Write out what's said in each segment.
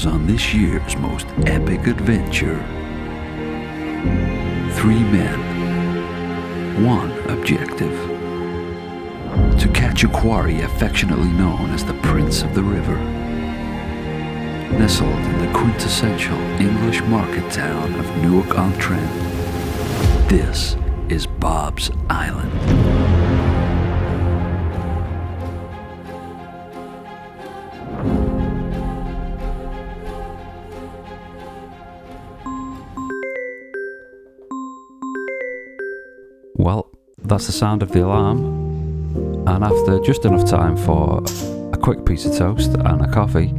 us on this year's most epic adventure. 3 men, 1 objective: to catch a quarry affectionately known as the Prince of the River. Nestled in the quintessential English market town of Newark on Trent, this is Bob's Island. Well, that's the sound of the alarm, and after just enough time for a quick piece of toast and a coffee,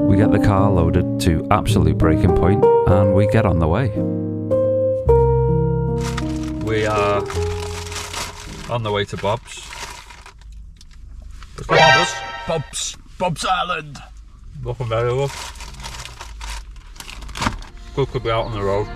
we get the car loaded to absolute breaking point and we get on the way. We are on the way to Bob's. Bob's Island. Nothing very good. Good could be out on the road.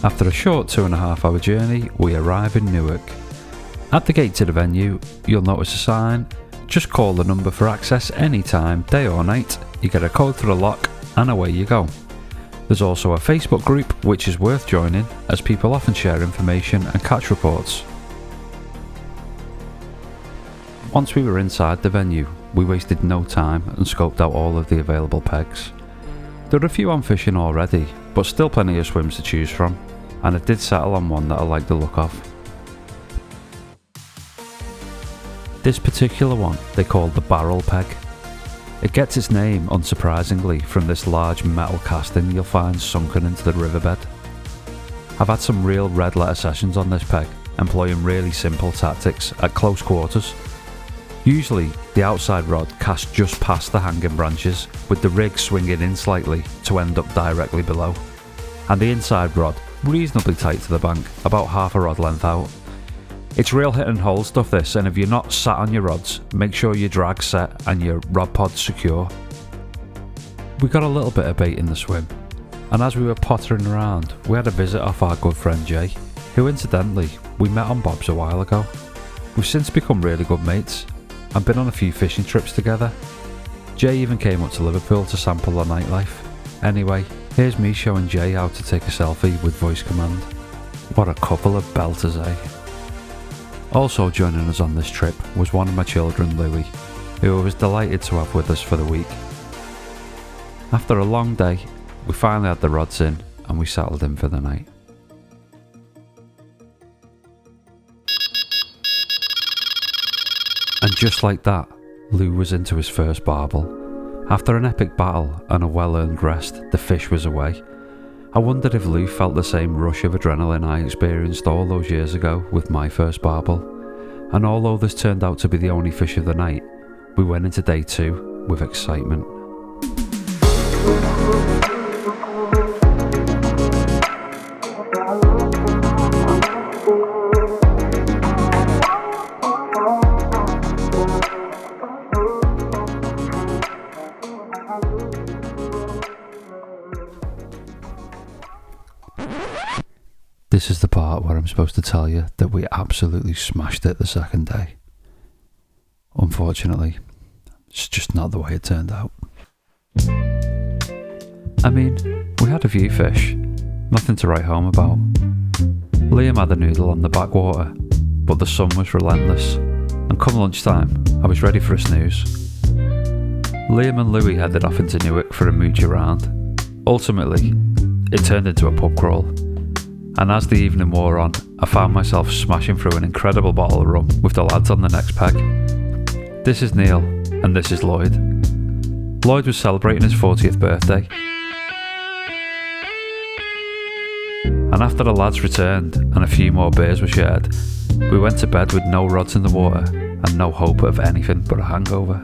After a short 2.5 hour journey, we arrive in Newark. At the gate to the venue, you'll notice a sign: just call the number for access anytime, day or night. You get a code for the lock and away you go. There's also a Facebook group which is worth joining, as people often share information and catch reports. Once we were inside the venue, we wasted no time and scoped out all of the available pegs. There were a few on fishing already, but still plenty of swims to choose from, and I did settle on one that I liked the look of. This particular one they called the barrel peg. It gets its name, unsurprisingly, from this large metal casting you'll find sunken into the riverbed. I've had some real red letter sessions on this peg, employing really simple tactics at close quarters. Usually, the outside rod casts just past the hanging branches, with the rig swinging in slightly to end up directly below, and the inside rod reasonably tight to the bank, about half a rod length out. It's real hit and hold stuff this, and if you're not sat on your rods, make sure your drag's set and your rod pod's secure. We got a little bit of bait in the swim, and as we were pottering around, we had a visit off our good friend Jay, who incidentally we met on Bob's a while ago. We've since become really good mates and been on a few fishing trips together. Jay even came up to Liverpool to sample the nightlife. Anyway, here's me showing Jay how to take a selfie with voice command. What a couple of belters, eh? Also joining us on this trip was one of my children, Louie, who I was delighted to have with us for the week. After a long day, we finally had the rods in and we settled in for the night. And just like that, Lou was into his first barbel. After an epic battle and a well-earned rest, the fish was away. I wondered if Lou felt the same rush of adrenaline I experienced all those years ago with my first barbel. And although this turned out to be the only fish of the night, we went into day 2 with excitement. This is the part where I'm supposed to tell you that we absolutely smashed it the second day. Unfortunately, it's just not the way it turned out. I mean, we had a few fish, nothing to write home about. Liam had a noodle on the backwater, but the sun was relentless, and come lunchtime, I was ready for a snooze. Liam and Louie headed off into Newark for a mooch around. Ultimately, it turned into a pub crawl. And as the evening wore on, I found myself smashing through an incredible bottle of rum with the lads on the next peg. This is Neil, and this is Lloyd. Lloyd was celebrating his 40th birthday. And after the lads returned and a few more beers were shared, we went to bed with no rods in the water and no hope of anything but a hangover.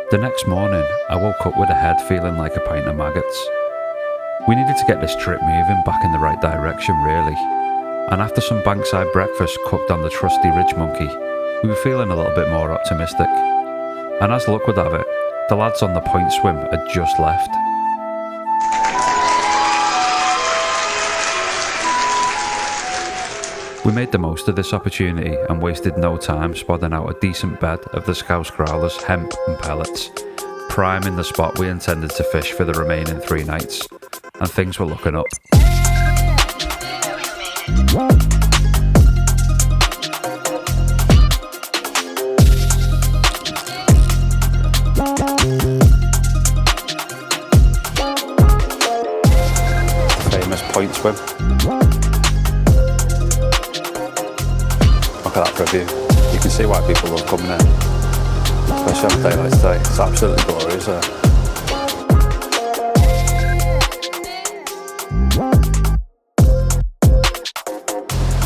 The next morning, I woke up with a head feeling like a pint of maggots. We needed to get this trip moving back in the right direction really, and after some bankside breakfast cooked on the trusty Ridge Monkey, we were feeling a little bit more optimistic. And as luck would have it, the lads on the point swim had just left. We made the most of this opportunity and wasted no time spodding out a decent bed of the Scouse growlers, hemp and pellets, priming the spot we intended to fish for the remaining 3 nights, and things were looking up. Famous point swim. Look at that for a view. You can see why people love coming in, especially on a day like today. It's absolutely glorious there.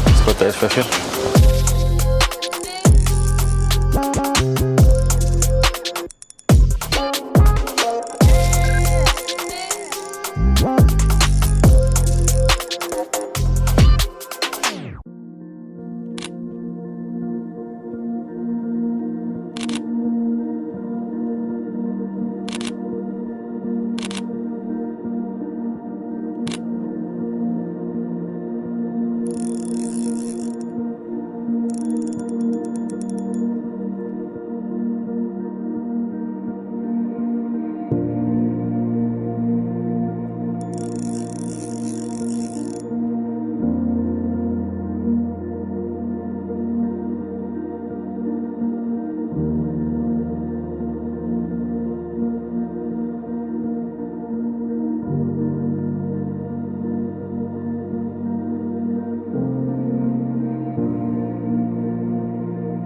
It's a good day's fishing.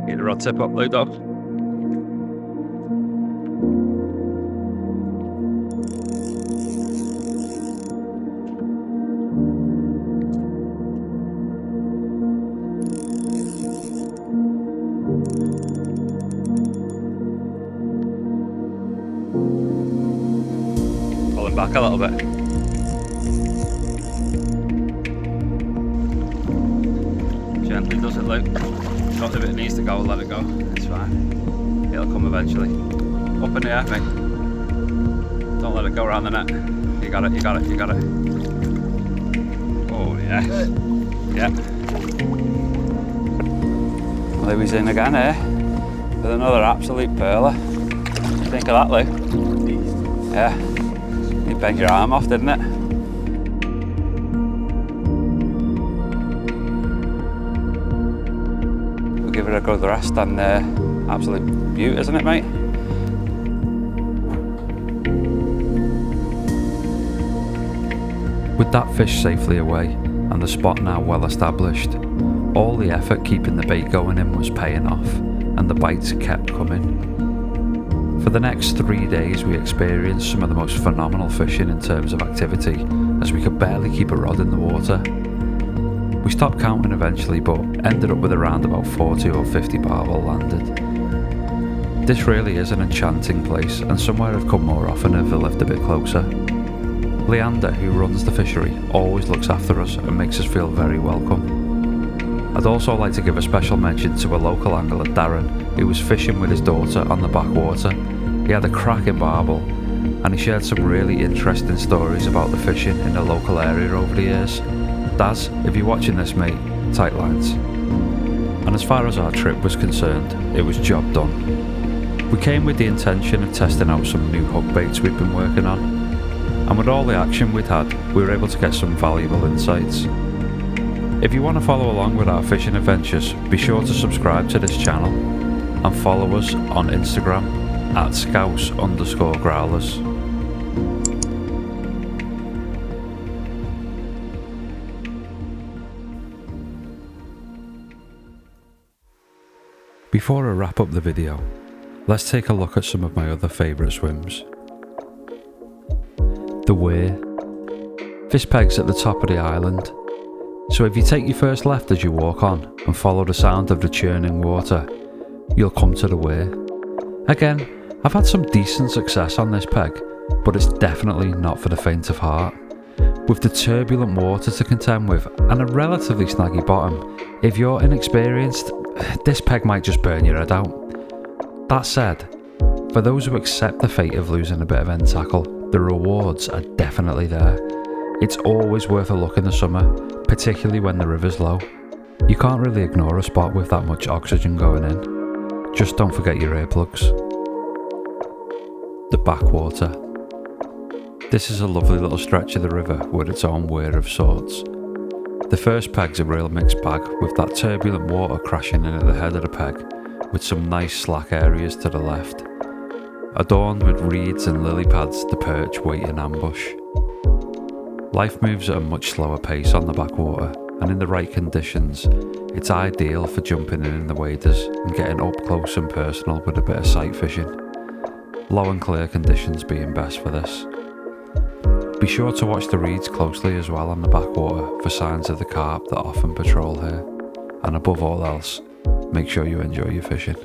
Get the rod tip up, Blue Dog. Pulling back a little bit. Gently does it, Luke. If it needs to go, let it go. It's fine. It'll come eventually. Up in the air, mate. Don't let it go around the net. You got it, you got it, you got it. Oh, yeah. Yeah. Well, he's in again here with another absolute pearler. Think of that, Lou. Yeah. You bent your arm off, didn't it? Give it a good rest and absolute beaut, isn't it, mate? With that fish safely away and the spot now well established, all the effort keeping the bait going in was paying off and the bites kept coming. For the next 3 days we experienced some of the most phenomenal fishing in terms of activity, as we could barely keep a rod in the water. We stopped counting eventually, but ended up with around about 40 or 50 barbel landed. This really is an enchanting place and somewhere I'd come more often if I lived a bit closer. Leander, who runs the fishery, always looks after us and makes us feel very welcome. I'd also like to give a special mention to a local angler, Darren, who was fishing with his daughter on the backwater. He had a cracking barbel and he shared some really interesting stories about the fishing in the local area over the years. Daz, if you're watching this, mate, tight lines. And as far as our trip was concerned, it was job done. We came with the intention of testing out some new hook baits we'd been working on, and with all the action we'd had, we were able to get some valuable insights. If you want to follow along with our fishing adventures, be sure to subscribe to this channel and follow us on Instagram at Scouse_growlers. Before I wrap up the video, let's take a look at some of my other favourite swims. The Weir. This peg's at the top of the island, so if you take your first left as you walk on and follow the sound of the churning water, you'll come to the Weir. Again, I've had some decent success on this peg, but it's definitely not for the faint of heart. With the turbulent water to contend with and a relatively snaggy bottom, if you're inexperienced, this peg might just burn your head out. That said, for those who accept the fate of losing a bit of end tackle, the rewards are definitely there. It's always worth a look in the summer, particularly when the river's low. You can't really ignore a spot with that much oxygen going in. Just don't forget your earplugs. The backwater. This is a lovely little stretch of the river with its own weir of sorts. The first peg's a real mixed bag, with that turbulent water crashing in at the head of the peg, with some nice slack areas to the left. Adorned with reeds and lily pads, the perch wait in ambush. Life moves at a much slower pace on the backwater, and in the right conditions, it's ideal for jumping in the waders and getting up close and personal with a bit of sight fishing. Low and clear conditions being best for this. Be sure to watch the reeds closely as well on the backwater for signs of the carp that often patrol here, and above all else, make sure you enjoy your fishing.